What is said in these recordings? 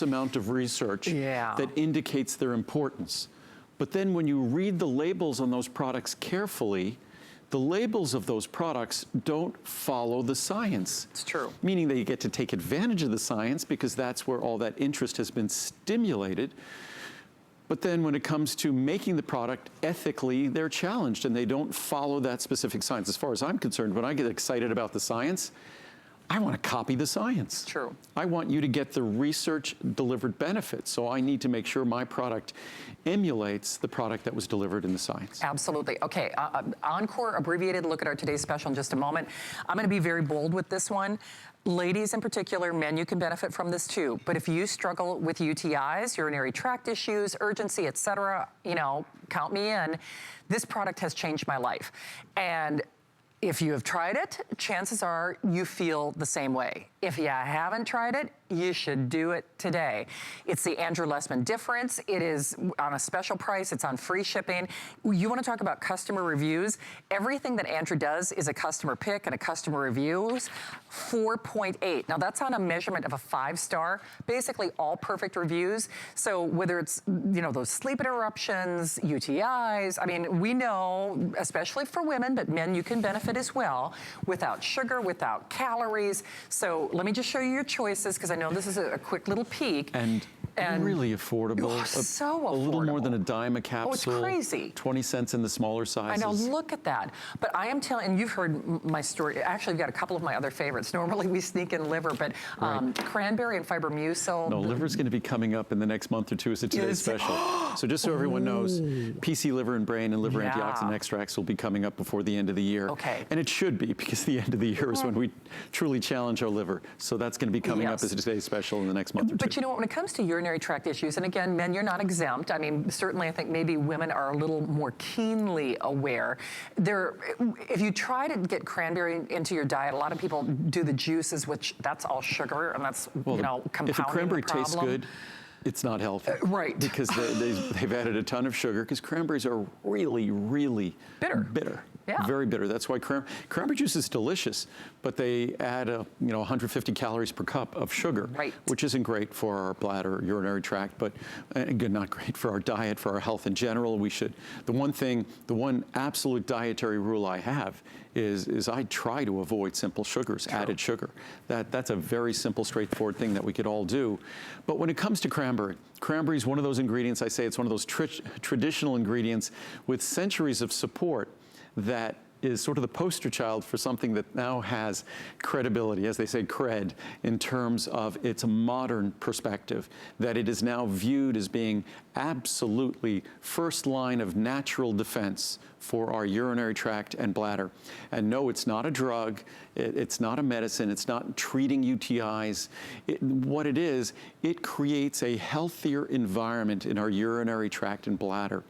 amount of research Yeah. that indicates their importance. But then when you read the labels on those products carefully, the labels of those products don't follow the science. It's true. Meaning that you get to take advantage of the science because that's where all that interest has been stimulated. But then when it comes to making the product ethically, they're challenged and they don't follow that specific science. As far as I'm concerned, when I get excited about the science, I want to copy the science. True. I want you to get the research-delivered benefits, so I need to make sure my product emulates the product that was delivered in the science. Absolutely. Okay, Encore abbreviated look at our today's special in just a moment. I'm going to be very bold with this one. Ladies in particular, men, you can benefit from this too. But if you struggle with UTIs, urinary tract issues, urgency, etc., you know, count me in. This product has changed my life. And if you have tried it, chances are you feel the same way. If you haven't tried it, you should do it today. It's the Andrew Lessman difference. It is on a special price. It's on free shipping. You want to talk about customer reviews? Everything that Andrew does is a customer pick and a customer reviews. 4.8. Now that's on a measurement of a 5-star, basically all perfect reviews. So whether it's, you know, those sleep interruptions, UTIs, I mean, we know, especially for women, but men, you can benefit as well, without sugar, without calories. So let me just show you your choices, because I know this is a quick little peek. And really affordable. Oh, so affordable. A little more than a dime a capsule. Oh, it's crazy. 20 cents in the smaller sizes. I know, look at that. But I am telling, and you've heard my story. Actually, I've got a couple of my other favorites. Normally we sneak in liver, but cranberry and fibermucil. No, liver's going to be coming up in the next month or two as a today's special. So just so everyone knows, PC liver and brain and liver antioxidant extracts will be coming up before the end of the year. Okay. And it should be, because the end of the year is when we truly challenge our liver. So that's going to be coming up as a today's special in the next month or two. But you know what, when it comes to urinary tract issues, and again, men, you're not exempt. I mean, certainly I think maybe women are a little more keenly aware. If you try to get cranberry into your diet, a lot of people do the juices, which that's all sugar, and that's, you know, compounding if a cranberry the problem. tastes good, it's not healthy. Right. Because they've added a ton of sugar, because cranberries are really, really bitter. Yeah. Very bitter. That's why cranberry juice is delicious, but they add 150 calories per cup of sugar, which isn't great for our bladder, urinary tract, but again, not great for our diet, for our health in general. The one absolute dietary rule I have is I try to avoid simple sugars, added sugar. That's a very simple, straightforward thing that we could all do. But when it comes to cranberry is one of those ingredients, I say it's one of those traditional ingredients with centuries of support that is sort of the poster child for something that now has credibility, as they say, cred, in terms of its modern perspective, that it is now viewed as being absolutely first line of natural defense for our urinary tract and bladder. And no, it's not a drug, it's not a medicine, it's not treating UTIs. What it is, it creates a healthier environment in our urinary tract and bladder.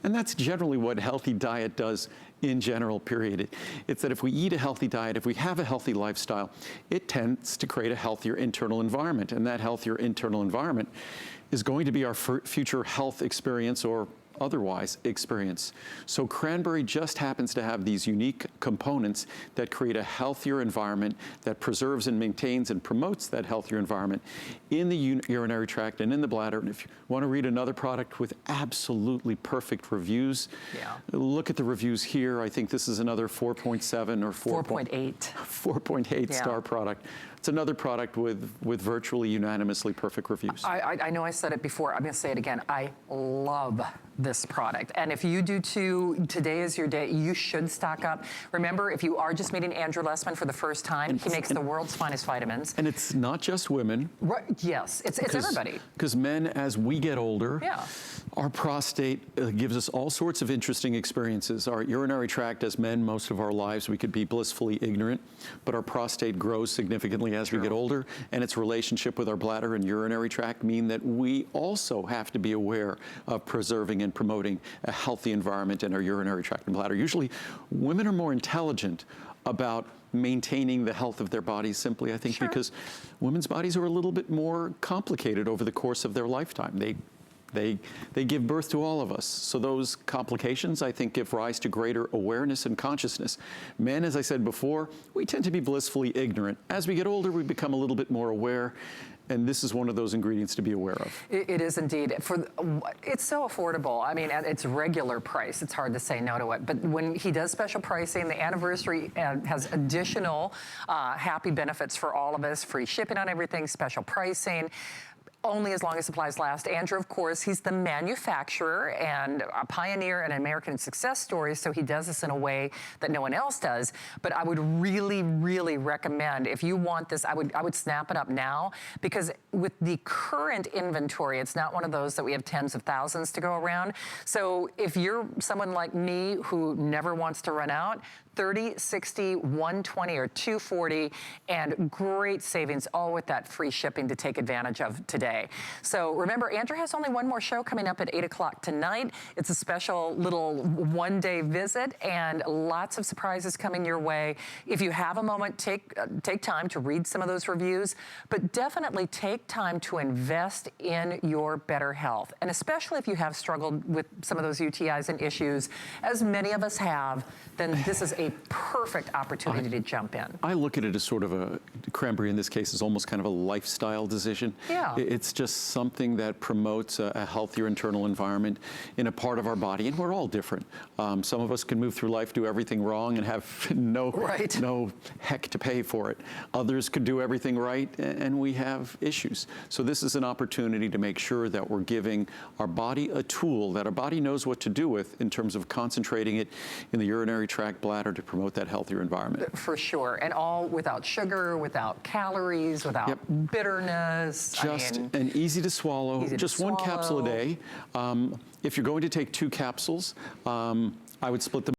And that's generally what healthy diet does in general, period. It's that if we eat a healthy diet, if we have a healthy lifestyle, it tends to create a healthier internal environment. And that healthier internal environment is going to be our future health experience or otherwise experience. So cranberry just happens to have these unique components that create a healthier environment that preserves and maintains and promotes that healthier environment in the urinary tract and in the bladder. And if you want to read another product with absolutely perfect reviews, look at the reviews here. I think this is another 4.7 or 4.8 star product. It's another product with virtually unanimously perfect reviews. I know I said it before, I'm going to say it again. I love this product. And if you do too, today is your day, you should stock up. Remember, if you are just meeting Andrew Lessman for the first time, he makes the world's finest vitamins. And it's not just women. Right, yes, it's everybody. Because men, as we get older, our prostate gives us all sorts of interesting experiences. Our urinary tract, as men, most of our lives, we could be blissfully ignorant, but our prostate grows significantly as we get older, and its relationship with our bladder and urinary tract mean that we also have to be aware of preserving and promoting a healthy environment in our urinary tract and bladder. Usually, women are more intelligent about maintaining the health of their bodies simply, I think, because women's bodies are a little bit more complicated over the course of their lifetime. They give birth to all of us. So those complications, I think, give rise to greater awareness and consciousness. Men, as I said before, we tend to be blissfully ignorant. As we get older, we become a little bit more aware. And this is one of those ingredients to be aware of. It is indeed. It's so affordable. I mean, at its regular price, it's hard to say no to it. But when he does special pricing, the anniversary has additional happy benefits for all of us, free shipping on everything, special pricing. Only as long as supplies last. Andrew, of course, he's the manufacturer and a pioneer and an American success story, so he does this in a way that no one else does. But I would really, really recommend, if you want this, I would snap it up now, because with the current inventory, it's not one of those that we have tens of thousands to go around. So if you're someone like me who never wants to run out, 30, 60, 120, or 240, and great savings, all with that free shipping to take advantage of today. So remember, Andrew has only one more show coming up at 8 o'clock tonight. It's a special little one-day visit, and lots of surprises coming your way. If you have a moment, take time to read some of those reviews, but definitely take time to invest in your better health. And especially if you have struggled with some of those UTIs and issues, as many of us have, then this is a perfect opportunity to jump in. I look at it as sort of a, cranberry in this case is almost kind of a lifestyle decision. Yeah. It's just something that promotes a healthier internal environment in a part of our body, and we're all different. Some of us can move through life, do everything wrong, and have no heck to pay for it. Others could do everything right, and we have issues. So this is an opportunity to make sure that we're giving our body a tool that our body knows what to do with in terms of concentrating it in the urinary tract, bladder, to promote that healthier environment. For sure, and all without sugar, without calories, without bitterness. And easy to swallow, just one capsule a day. If you're going to take 2 capsules, I would split them